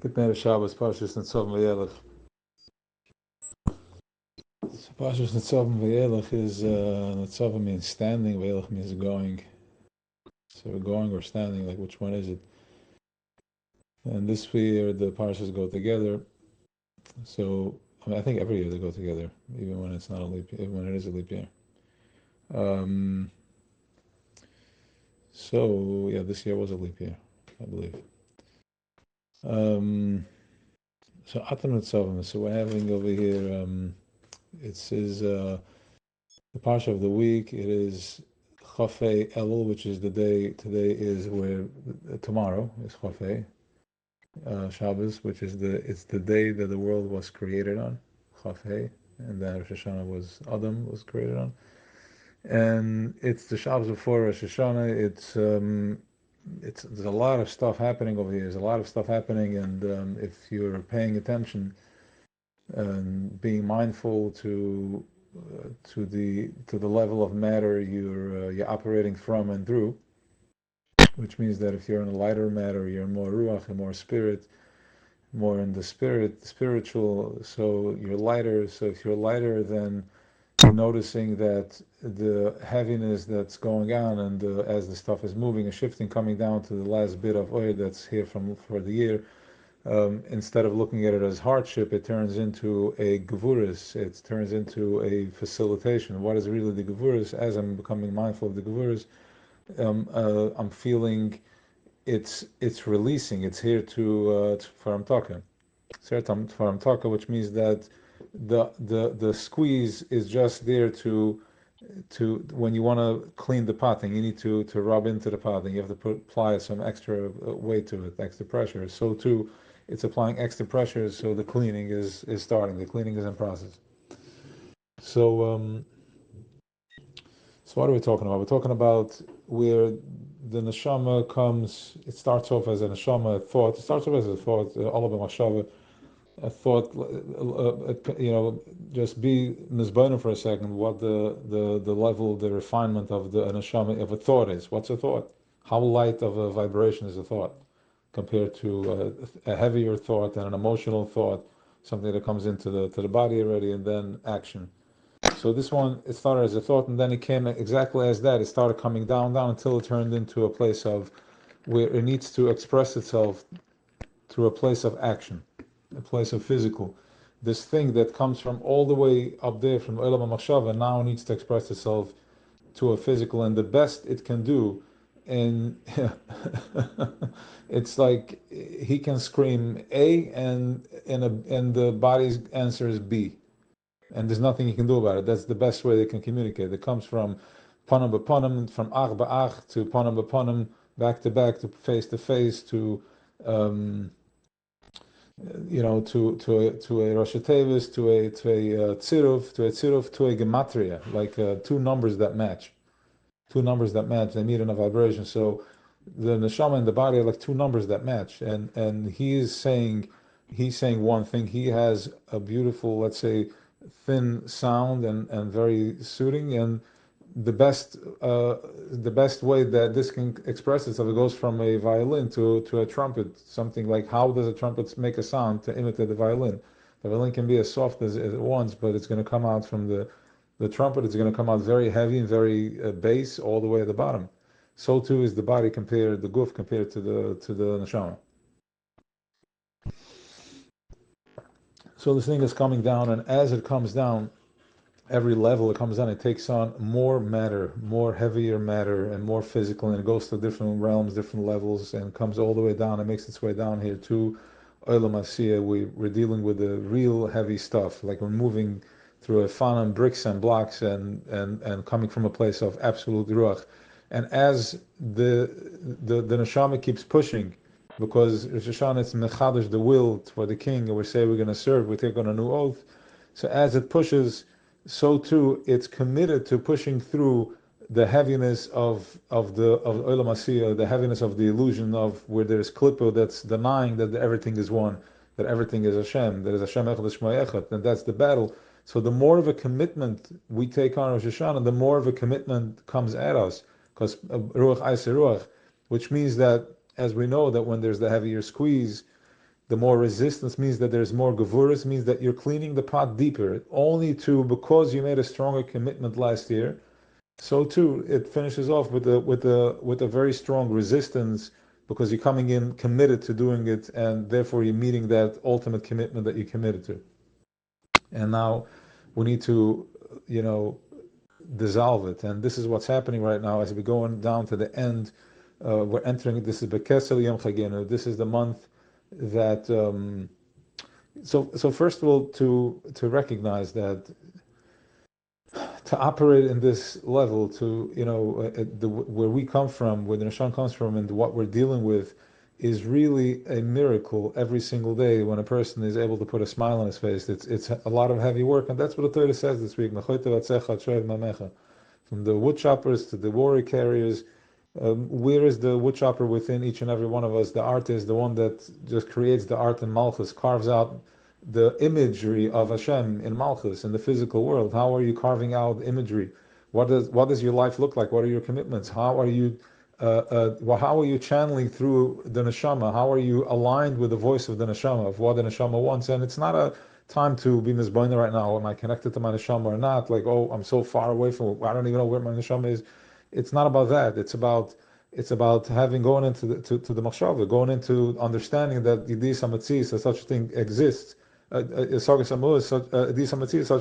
Getner Shabbos, Parshas Ntzov V'Yelech. So Parshas Ntzov V'Yelech is, Ntzov means standing, V'Yelech means going. So going or standing, like which one is it? And this year the Parshas go together. So, I think every year they go together, even when it's not a leap year, when it is a leap year. So, yeah, this year was a leap year, I believe. So Atan Nitzavim. So we're having over here. It says the parsha of the week. It is Chafei Elul, which is the day. Today is where tomorrow is Chafei Shabbos, which is it's the day that the world was created on. Chafei, and then Rosh Hashanah was Adam was created on, and it's the Shabbos before Rosh Hashanah. There's a lot of stuff happening over here. There's a lot of stuff happening, and if you're paying attention and being mindful to the level of matter you're operating from and through, which means that if you're in a lighter matter, you're more ruach and more spirit, more in the spiritual. So you're lighter. So if you're lighter, then noticing that the heaviness that's going on, and as the stuff is moving and shifting, coming down to the last bit of oil that's here for the year, instead of looking at it as hardship, it turns into a gevuris. It turns into a facilitation. What is really the gevuris? As I'm becoming mindful of the gevuris, I'm feeling it's releasing. It's here to Faram Taka. Faram Taka, which means that the squeeze is just there to when you want to clean the potting, you need to rub into the potting. You have to apply some extra weight to it, extra pressure. So too, it's applying extra pressure. So the cleaning is starting. The cleaning is in process. So so what are we talking about? We're talking about where the neshama comes. It starts off as a neshama, a thought. It starts off as a thought. All about mashava. A thought, just be mizbana for a second. What the level, the refinement of the neshama of a thought is. What's a thought? How light of a vibration is a thought compared to a heavier thought and an emotional thought, something that comes into the body already, and then action. So this one, it started as a thought, and then it came exactly as that. It started coming down until it turned into a place of where it needs to express itself through a place of action, a place of physical. This thing that comes from all the way up there from Olam HaMachshava now needs to express itself to a physical, and the best it can do. And it's like he can scream A, and the body's answer is B, and there's nothing you can do about it. That's the best way they can communicate. It comes from panam b'panam, from ach ba'ach to panam b'panam, back to back, to face, to to a Rosh Tevis, to a tziruf, to a gematria, like two numbers that match. They meet in a vibration. So the neshama and the body are like two numbers that match, and he's saying one thing. He has a beautiful, let's say, thin sound and very soothing, and the best way that this can express itself, it goes from a violin to a trumpet. Something like, how does a trumpet make a sound to imitate the violin? The violin can be as soft as it wants, but it's going to come out from the trumpet. It's going to come out very heavy and very bass all the way at the bottom. So too is the body compared, the guf compared to the neshama. So this thing is coming down, and as it comes down, every level it comes down, it takes on more matter, more heavier matter, and more physical, and it goes to different realms, different levels, and comes all the way down. It makes its way down here to Olam Asiyah. We're dealing with the real heavy stuff, like we're moving through a fanam, bricks and blocks, and coming from a place of absolute ruach. And as the neshama keeps pushing, because Rosh Hashanah is mechadash, the will for the king, and we say we're going to serve, we take on a new oath. So as it pushes, so too it's committed to pushing through the heaviness of Olam Asiyah, the heaviness of the illusion of where there is klippo that's denying that everything is one, that everything is Hashem, that is Hashem Echad Shema Echad, and that's the battle. So the more of a commitment we take on Rosh Hashanah, the more of a commitment comes at us, because Ruach Aiseh Ruach, which means that, as we know, that when there's the heavier squeeze, The more resistance means that there's more gevurus, means that you're cleaning the pot deeper. Only to, because you made a stronger commitment last year, so too it finishes off with a very strong resistance, because you're coming in committed to doing it, and therefore you're meeting that ultimate commitment that you committed to. And now we need to, dissolve it. And this is what's happening right now as we're going down to the end. We're entering, this is Bekesel Yom Chagenu. This is the month that, so first of all, to recognize that to operate in this level, to, where we come from, where the Nishon comes from, and what we're dealing with, is really a miracle every single day when a person is able to put a smile on his face. It's a lot of heavy work, and that's what the Torah says this week. From the wood choppers to the warrior carriers, where is the wood chopper within each and every one of us? The artist, the one that just creates the art in Malchus, carves out the imagery of Hashem in Malchus, in the physical world. How are you carving out imagery? What does your life look like? What are your commitments? How are you how are you channeling through the neshama? How are you aligned with the voice of the neshama, of what the neshama wants? And it's not a time to be mizboiner right now. Am I connected to my neshama or not? Like, oh, I'm so far away from. I don't even know where my neshama is. It's not about that. It's about having going into to the machshava, going into understanding that Yidis Hamatzis, such a thing exists. Such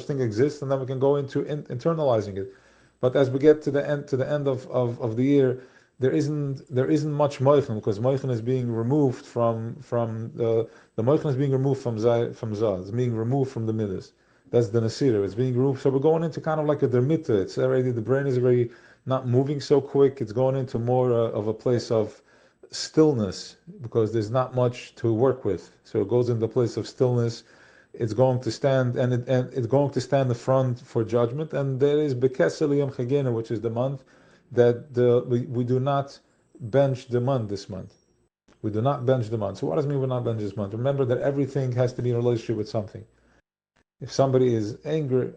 a thing exists, and then we can go into internalizing it. But as we get to the end of the year, there isn't much moichin, because moichin is being removed from the moichin is being removed from zah. It's being removed from the midas. That's the nasira. It's being removed. So we're going into kind of like a dermita. It's already, the brain is already not moving so quick. It's going into more of a place of stillness, because there's not much to work with. So it goes into the place of stillness. It's going to stand, and it's going to stand the front for judgment. And there is Bekesel Yom Chagenu, which is the month that we do not bench the month this month. We do not bench the month. So what does it mean we're not bench this month? Remember that everything has to be in relationship with something. If somebody is anger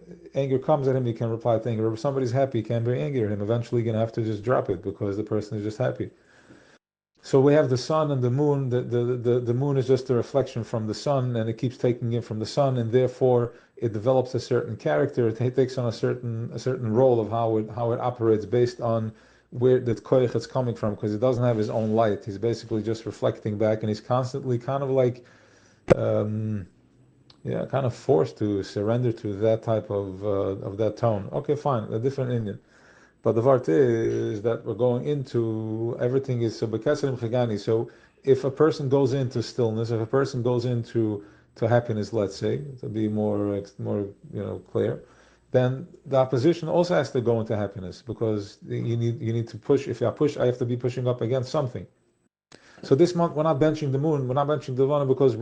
comes at him, you can reply to anger. If somebody's happy, you can't be angry at him. Eventually you're going to have to just drop it, because the person is just happy. So we have the sun and the moon. The moon is just a reflection from the sun, and it keeps taking in from the sun, and therefore it develops a certain character. It takes on a certain role of how it operates based on where the koich is coming from, because it doesn't have his own light. He's basically just reflecting back, and he's constantly kind of like, kind of forced to surrender to that type of that tone. Okay, fine, a different Indian. But the vart is that we're going into, everything is so b'keselim chagani. So if a person goes into stillness, if a person goes into happiness, let's say, to be more clear, then the opposition also has to go into happiness, because you need to push. If I push, I have to be pushing up against something. So this month we're not benching the moon, we're not benching the Levana, because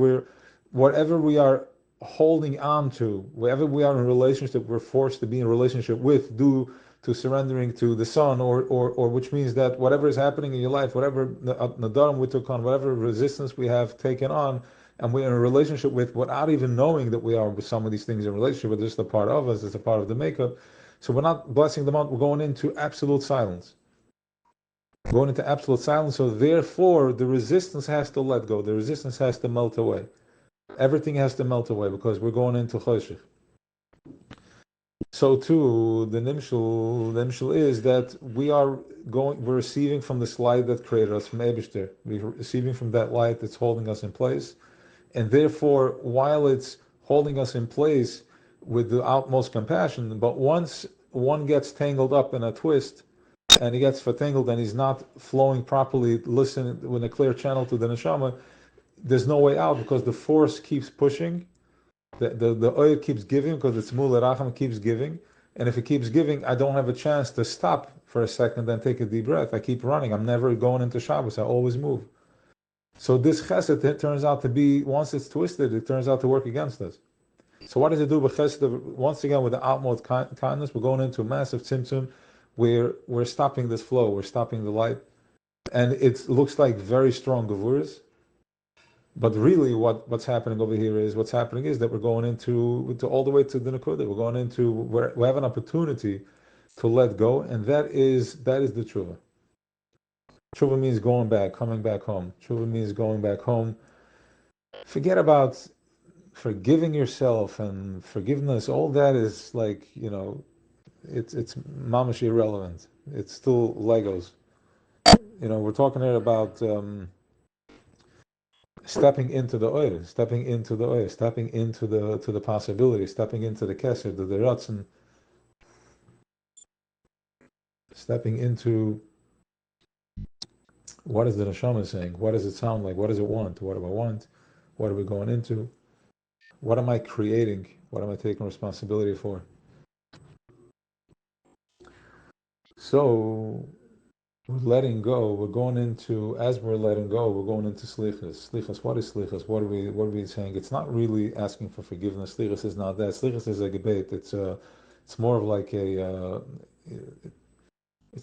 whatever we are holding on to, wherever we are in a relationship, we're forced to be in a relationship with, due to surrendering to the sun, or which means that whatever is happening in your life, whatever nadarim we took on, whatever resistance we have taken on, and we're in a relationship with, without even knowing that we are with some of these things in relationship with, just a part of us, it's a part of the makeup. So we're not blessing them out, we're going into absolute silence. Going into absolute silence, so therefore the resistance has to let go, the resistance has to melt away. Everything has to melt away, because we're going into choshech. So too, the nimshul is that we're receiving from this light that created us, from Eibishter. We're receiving from that light that's holding us in place, and therefore, while it's holding us in place with the utmost compassion, but once one gets tangled up in a twist, and he gets fatangled, and he's not flowing properly, listening with a clear channel to the neshama, there's no way out, because the force keeps pushing. The oil keeps giving, because it's mul racham, keeps giving, and if it keeps giving, I don't have a chance to stop for a second and take a deep breath. I keep running. I'm never going into Shabbos. I always move. So this chesed, it turns out to be, once it's twisted, it turns out to work against us. So what does it do with chesed? Once again, with the utmost kindness, we're going into a massive tzimtzum, where we're stopping this flow, we're stopping the light, and it looks like very strong gevuras. But really, what's happening over here is that we're going into all the way to the Nakuda. We're going into where we have an opportunity to let go, and that is the tshuva. Tshuva means going back, coming back home. Tshuva means going back home. Forget about forgiving yourself and forgiveness. All that is like, it's mamash irrelevant. It's still Legos. We're talking here about stepping into the oil, stepping into the oil, stepping into the possibility, stepping into the kesed, the ratzon, stepping into what is the neshama saying? What does it sound like? What does it want? What do I want? What are we going into? What am I creating? What am I taking responsibility for? So we're letting go. We're going into, as we're letting go, we're going into slichas. Slichas, what is slichas? What are we saying? It's not really asking for forgiveness. Slichas is not that. Slichas is a debate. It's more of like it's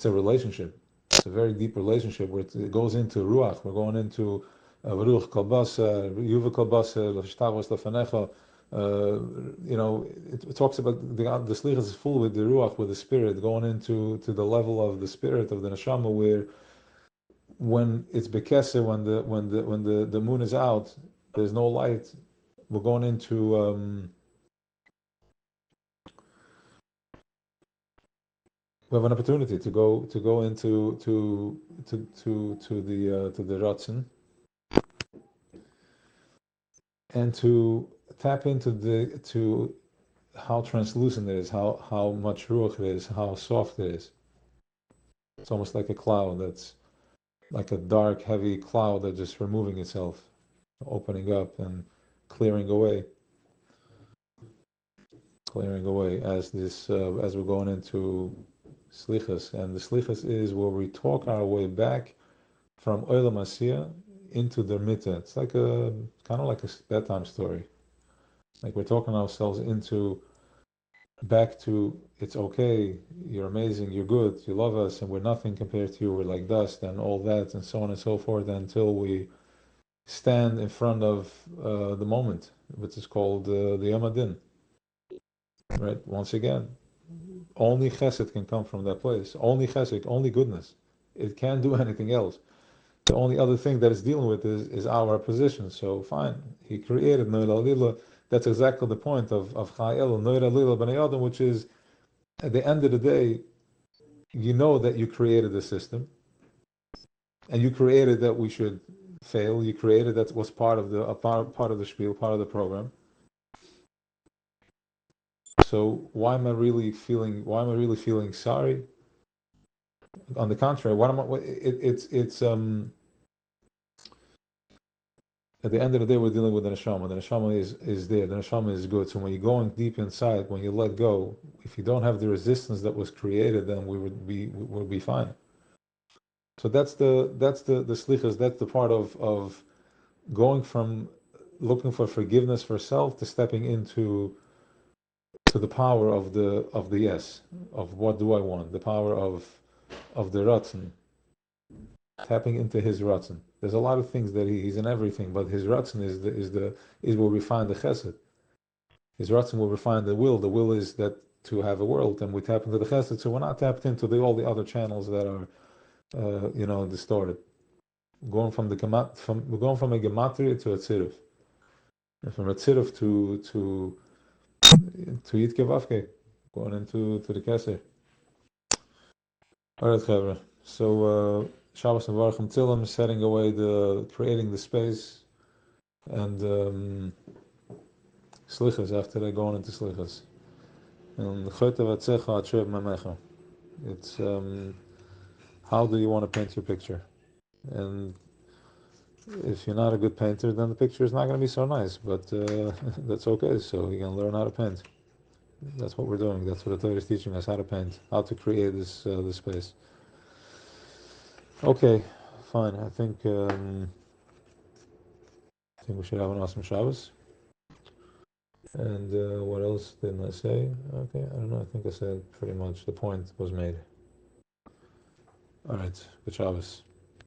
a relationship. It's a very deep relationship where it goes into ruach. We're going into ruach kalbasa, yuva kalbasa, l'shtavos lefanecha. It talks about the slichas is full with the ruach, with the spirit, going into the level of the spirit of the neshama, where when it's bekesser, when the moon is out, there's no light. We're going into we have an opportunity to go into to the Ratzin, and to tap into how translucent it is, how much ruach it is, how soft it is. It's almost like a cloud that's like a dark, heavy cloud that's just removing itself, opening up and clearing away as we're going into slichas. And the slichas is where we talk our way back from Olam Asiyah into the Mitzvah. It's like kind of like a bedtime story. Like we're talking ourselves into back to, it's okay, you're amazing, you're good, you love us, and we're nothing compared to you, we're like dust, and all that, and so on and so forth, until we stand in front of the moment, which is called the Yom Hadin. Right? Once again, only chesed can come from that place. Only chesed, only goodness. It can't do anything else. The only other thing that it's dealing with is our position. So fine, he created Noira Lila. That's exactly the point of Chayel, Noira Lila B'nai Adam, which is at the end of the day, you know that you created the system, and you created that we should fail. You created that was part of part of the spiel, part of the program. So why am I really feeling? Why am I really feeling sorry? On the contrary, what am I? It's at the end of the day, we're dealing with the neshama. The neshama is there. The neshama is good. So when you're going deep inside, when you let go, if you don't have the resistance that was created, then we would be fine. So that's the slichas. That's the part of going from looking for forgiveness for self to stepping into to the power of the yes, of what do I want, the power of the ratzon, tapping into his ratzon. There's a lot of things that he's in everything, but his ratzon is where we find the chesed. His ratzon where we find the will. The will is that to have a world, and we tap into the chesed. So we're not tapped into all the other channels that are distorted. We're going from a gematria to a tziruf, and from a tziruf to Yitke Vavke, going into the Keser. Alright, Chavra. So Shabbos and Baruch Tzilim, setting away creating the space, and Slichas, after they going into Slichas. And Chote Vatzecha Atshev Mamecha. It's how do you want to paint your picture? And if you're not a good painter, then the picture is not going to be so nice, but that's okay. So you can learn how to paint. That's what we're doing. That's what the Torah is teaching us, how to paint, how to create this space. Okay, fine. I think we should have an awesome Shabbos. And what else didn't I say? Okay, I don't know. I think I said pretty much the point was made. All right, good Shabbos.